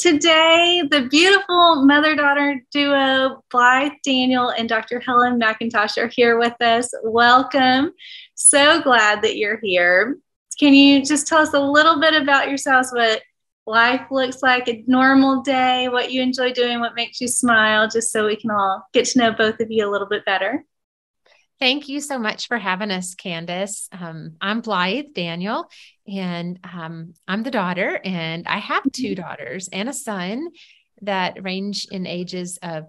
Today, the beautiful mother-daughter duo, Blythe Daniel and Dr. Helen McIntosh are here with us. Welcome. So glad that you're here. Can you just tell us a little bit about yourselves, what life looks like, a normal day, what you enjoy doing, what makes you smile, just so we can all get to know both of you a little bit better? Thank you so much for having us, Candace. I'm Blythe Daniel, and I'm the daughter, and I have two daughters and a son that range in ages of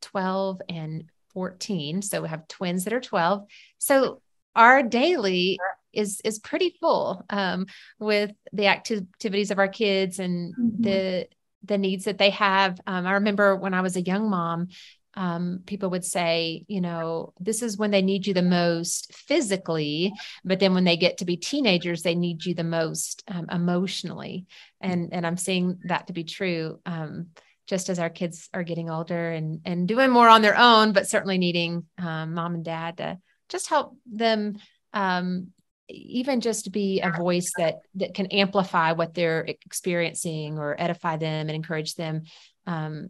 12 and 14. So we have twins that are 12. So our daily is pretty full with the activities of our kids and the needs that they have. I remember when I was a young mom, people would say, this is when they need you the most physically, but then when they get to be teenagers, they need you the most emotionally. And I'm seeing that to be true, just as our kids are getting older and doing more on their own, but certainly needing mom and dad to just help them, even just be a voice that can amplify what they're experiencing or edify them and encourage them.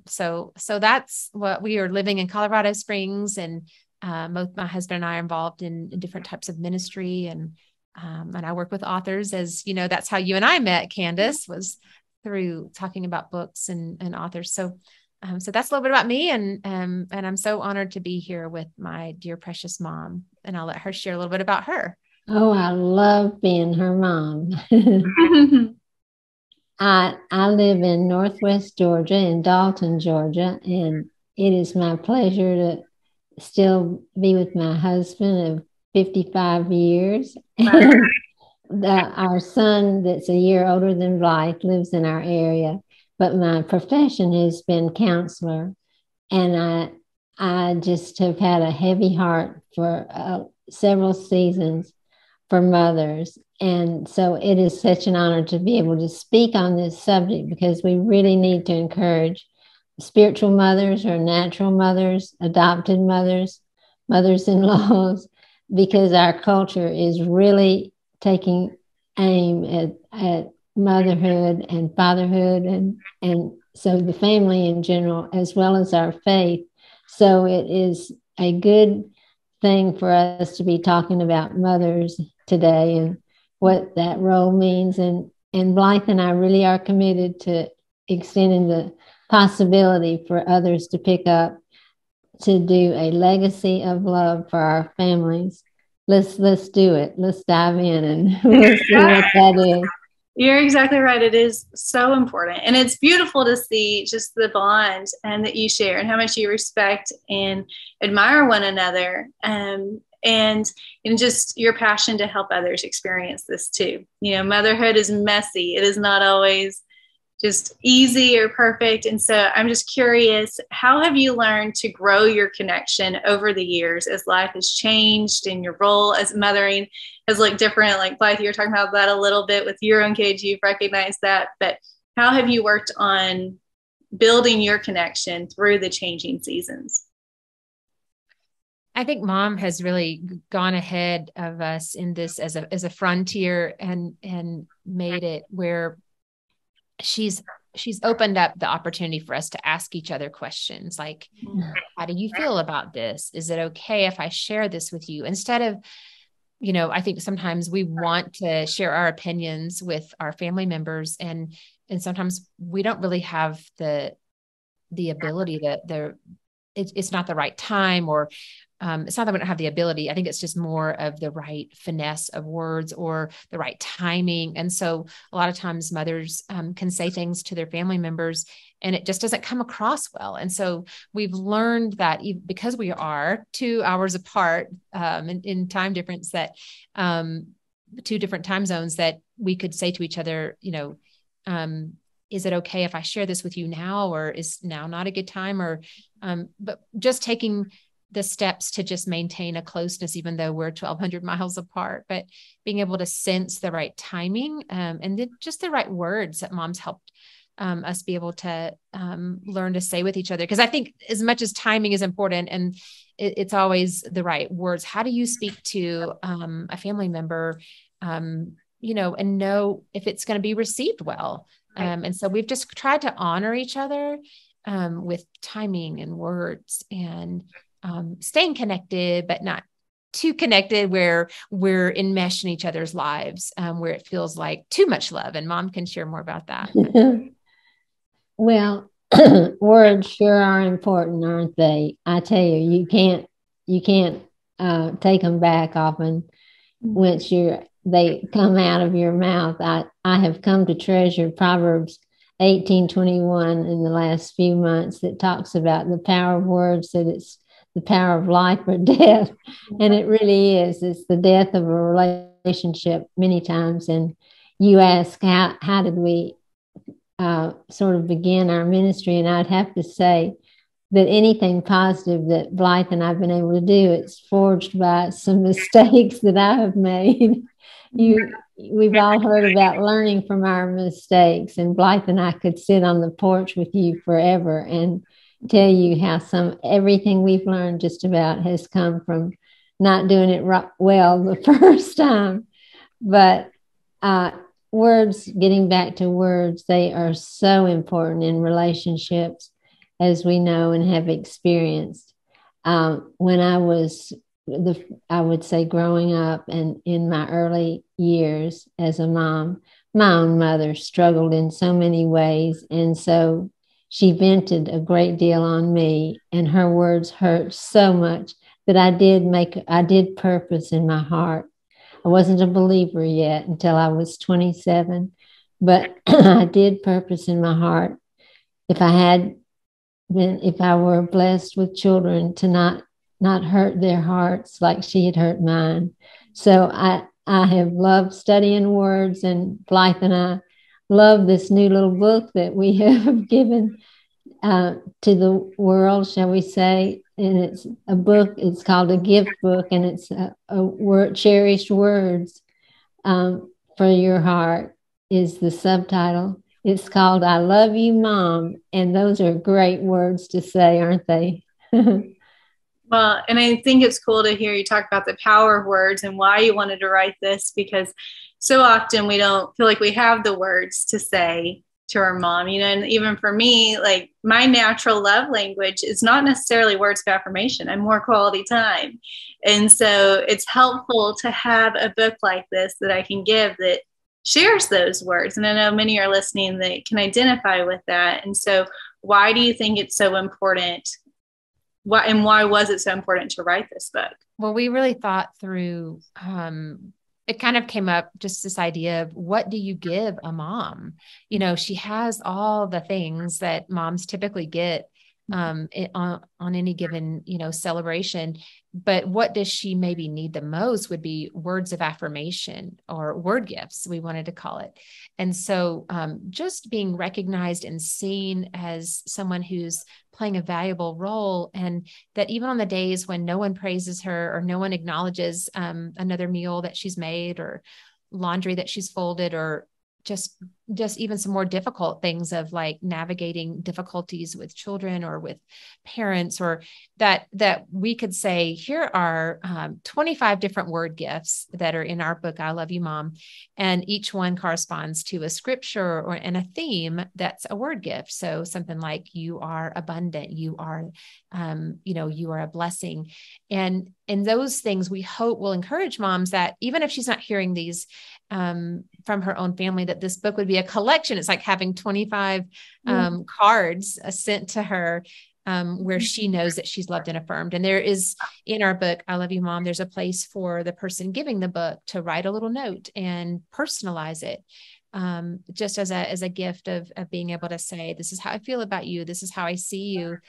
So that's what we are living in Colorado Springs, and both my husband and I are involved in different types of ministry, and I work with authors, as you know. That's how you and I met, Candace, was through talking about books and authors. So that's a little bit about me, and I'm so honored to be here with my dear precious mom, and I'll let her share a little bit about her. Oh, I love being her mom. I live in Northwest Georgia, in Dalton, Georgia, and it is my pleasure to still be with my husband of 55 years. Our son, that's a year older than Blythe, lives in our area, but my profession has been counselor, and I just have had a heavy heart for several seasons for mothers. And so it is such an honor to be able to speak on this subject, because we really need to encourage spiritual mothers or natural mothers, adopted mothers, mothers-in-laws, because our culture is really taking aim at motherhood and fatherhood and so the family in general, as well as our faith. So it is a good thing for us to be talking about mothers today and what that role means. And Blythe and I really are committed to extending the possibility for others to pick up, to do a legacy of love for our families. Let's do it. Let's dive in and we'll see what that is. You're exactly right. It is so important. And it's beautiful to see just the bond and that you share and how much you respect and admire one another. And just your passion to help others experience this too. Motherhood is messy. It is not always just easy or perfect. And so I'm just curious, how have you learned to grow your connection over the years as life has changed and your role as mothering has looked different? Like Blythe, you were talking about that a little bit with your own kids. You've recognized that, but how have you worked on building your connection through the changing seasons? I think mom has really gone ahead of us in this as a frontier and made it where she's opened up the opportunity for us to ask each other questions like, how do you feel about this? Is it okay if I share this with you? Instead of, I think sometimes we want to share our opinions with our family members, and sometimes we don't really have the ability it's not the right time, or it's not that we don't have the ability. I think it's just more of the right finesse of words or the right timing. And so a lot of times mothers can say things to their family members and it just doesn't come across well. And so we've learned that because we are 2 hours apart in time difference, that 2 different time zones, that we could say to each other, is it okay if I share this with you now, or is now not a good time? Or, but just taking the steps to just maintain a closeness, even though we're 1,200 miles apart, but being able to sense the right timing, and then just the right words that mom's helped us be able to learn to say with each other. Because I think as much as timing is important, and it's always the right words, how do you speak to a family member and know if it's going to be received well. And so we've just tried to honor each other with timing and words, and staying connected, but not too connected where we're enmeshed in each other's lives, where it feels like too much love. And Mom can share more about that. Well, words sure are important, aren't they? I tell you, you can't take them back often once they come out of your mouth. I have come to treasure Proverbs 18:21 in the last few months, that talks about the power of words, that it's the power of life or death. And it really is. It's the death of a relationship many times. And you ask, how did we sort of begin our ministry? And I'd have to say that anything positive that Blythe and I've been able to do, it's forged by some mistakes that I have made. We've all heard about learning from our mistakes, and Blythe and I could sit on the porch with you forever and tell you how everything we've learned just about has come from not doing it well the first time. But words, getting back to words, they are so important in relationships, as we know and have experienced. When I would say growing up and in my early years as a mom, my own mother struggled in so many ways. And so she vented a great deal on me, and her words hurt so much that I did purpose in my heart. I wasn't a believer yet until I was 27, but I did purpose in my heart, if I were blessed with children, to not hurt their hearts like she had hurt mine. So I have loved studying words, and Blythe and I love this new little book that we have given to the world, shall we say. And it's a book, it's called a gift book, and it's cherished words for your heart is the subtitle. It's called I Love You, Mom. And those are great words to say, aren't they? Well, and I think it's cool to hear you talk about the power of words and why you wanted to write this, because so often we don't feel like we have the words to say to our mom, and even for me, like my natural love language is not necessarily words of affirmation. I'm more quality time. And so it's helpful to have a book like this that I can give that shares those words. And I know many are listening that can identify with that. And so why do you think it's so important? Why was it so important to write this book? Well, we really thought through, it kind of came up, just this idea of what do you give a mom? She has all the things that moms typically get on any given, celebration. But what does she maybe need the most would be words of affirmation, or word gifts, we wanted to call it. And so just being recognized and seen as someone who's playing a valuable role, and that even on the days when no one praises her or no one acknowledges another meal that she's made or laundry that she's folded, or just even some more difficult things of like navigating difficulties with children or with parents, or that we could say, here are 25 different word gifts that are in our book, I Love You, Mom. And each one corresponds to a scripture and a theme that's a word gift. So something like, you are abundant, you are, you are a blessing. And those things we hope will encourage moms that even if she's not hearing these from her own family, that this book would be a collection. It's like having 25 cards sent to her where she knows that she's loved and affirmed. And there is, in our book, I Love You, Mom, there's a place for the person giving the book to write a little note and personalize it, just as a gift of being able to say, this is how I feel about you. This is how I see you.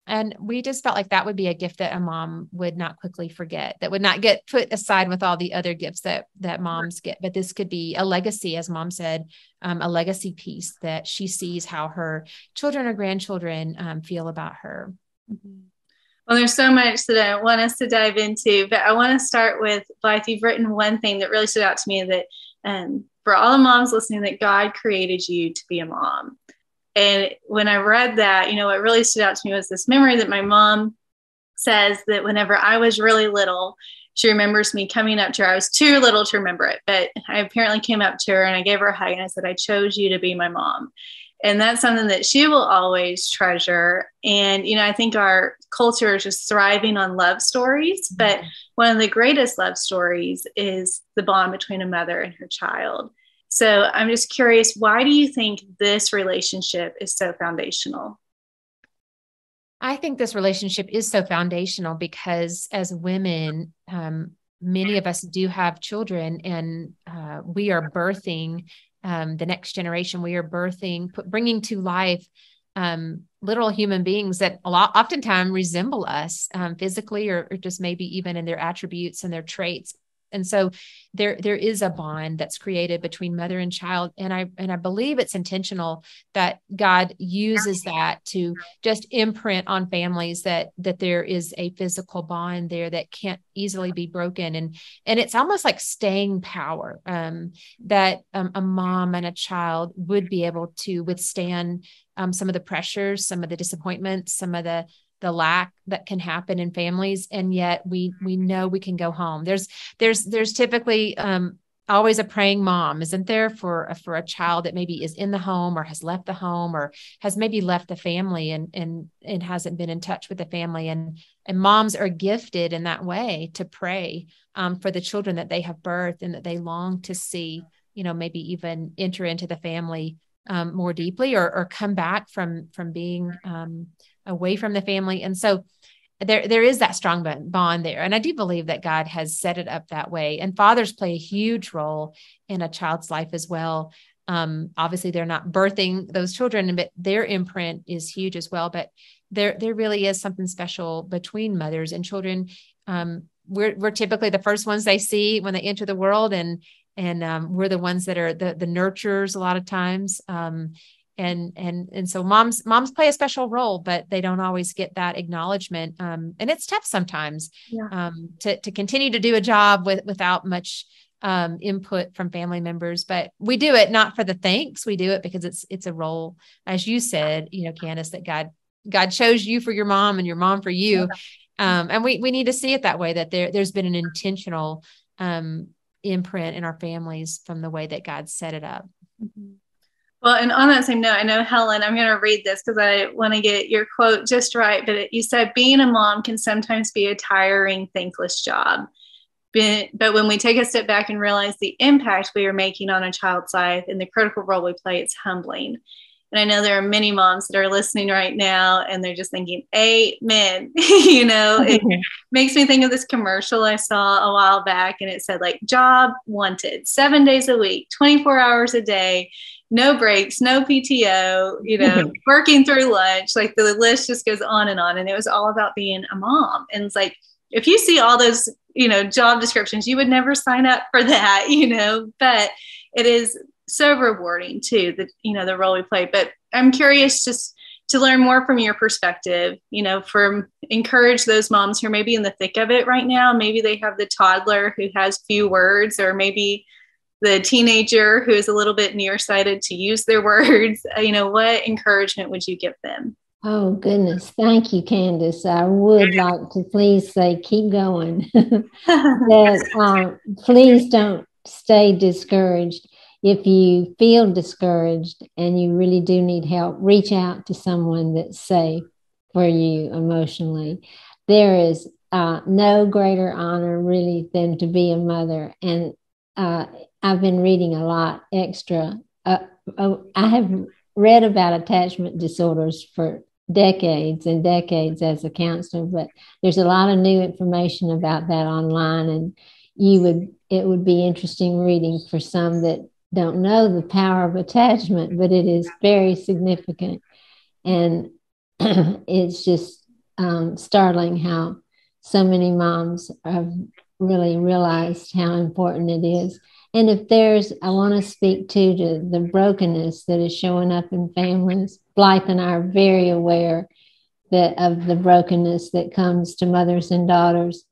And we just felt like that would be a gift that a mom would not quickly forget, that would not get put aside with all the other gifts that moms get. But this could be a legacy, as Mom said, a legacy piece that she sees how her children or grandchildren feel about her. Well, there's so much that I want us to dive into, but I want to start with, Blythe, you've written one thing that really stood out to me, that for all the moms listening, that God created you to be a mom. And when I read that, what really stood out to me was this memory that my mom says that whenever I was really little, she remembers me coming up to her. I was too little to remember it, but I apparently came up to her and I gave her a hug and I said, I chose you to be my mom. And that's something that she will always treasure. And, I think our culture is just thriving on love stories, but one of the greatest love stories is the bond between a mother and her child. So I'm just curious, why do you think this relationship is so foundational? I think this relationship is so foundational because as women, many of us do have children, and we are birthing the next generation. We are bringing to life literal human beings that oftentimes resemble us physically, or just maybe even in their attributes and their traits. And so there is a bond that's created between mother and child. And I believe it's intentional that God uses that to just imprint on families that there is a physical bond there that can't easily be broken. And it's almost like staying power that a mom and a child would be able to withstand some of the pressures, some of the disappointments, some of the lack that can happen in families. And yet we know we can go home. There's typically always a praying mom, isn't there, for a child that maybe is in the home or has left the home or has maybe left the family and hasn't been in touch with the family. And moms are gifted in that way to pray for the children that they have birthed and that they long to see, maybe even enter into the family more deeply or come back from being away from the family. And so there is that strong bond there. And I do believe that God has set it up that way. And fathers play a huge role in a child's life as well. Obviously they're not birthing those children, but their imprint is huge as well. But there really is something special between mothers and children. We're typically the first ones they see when they enter the world, and we're the ones that are the nurturers a lot of times. And so moms play a special role, but they don't always get that acknowledgement. And it's tough sometimes to continue to do a job without much input from family members, but we do it not for the thanks. We do it because it's a role, as you said, Candace, that God chose you for your mom and your mom for you. And we need to see it that way, that there's been an intentional imprint in our families from the way that God set it up. Mm-hmm. Well, and on that same note, I know, Helen, I'm going to read this because I want to get your quote just right. But you said, being a mom can sometimes be a tiring, thankless job. But when we take a step back and realize the impact we are making on a child's life and the critical role we play, it's humbling. And I know there are many moms that are listening right now and they're just thinking, amen. It makes me think of this commercial I saw a while back, and it said, like, job wanted, 7 days a week, 24 hours a day, no breaks, no PTO, working through lunch. Like, the list just goes on. And it was all about being a mom. And it's like, if you see all those, job descriptions, you would never sign up for that, but it is so rewarding too, the role we play. But I'm curious just to learn more from your perspective, encourage those moms who are maybe in the thick of it right now. Maybe they have the toddler who has few words, or maybe the teenager who is a little bit nearsighted to use their words. What encouragement would you give them? Oh, goodness. Thank you, Candace. I would like to please say, keep going. That please don't stay discouraged. If you feel discouraged and you really do need help, reach out to someone that's safe for you emotionally. There is no greater honor really than to be a mother. And I've been reading a lot extra. I have read about attachment disorders for decades and decades as a counselor, but there's a lot of new information about that online, and it would be interesting reading for some that don't know the power of attachment, but it is very significant. And it's just startling how so many moms have really realized how important it is. And I want to speak to the brokenness that is showing up in families. Blythe and I are very aware of the brokenness that comes to mothers and daughters.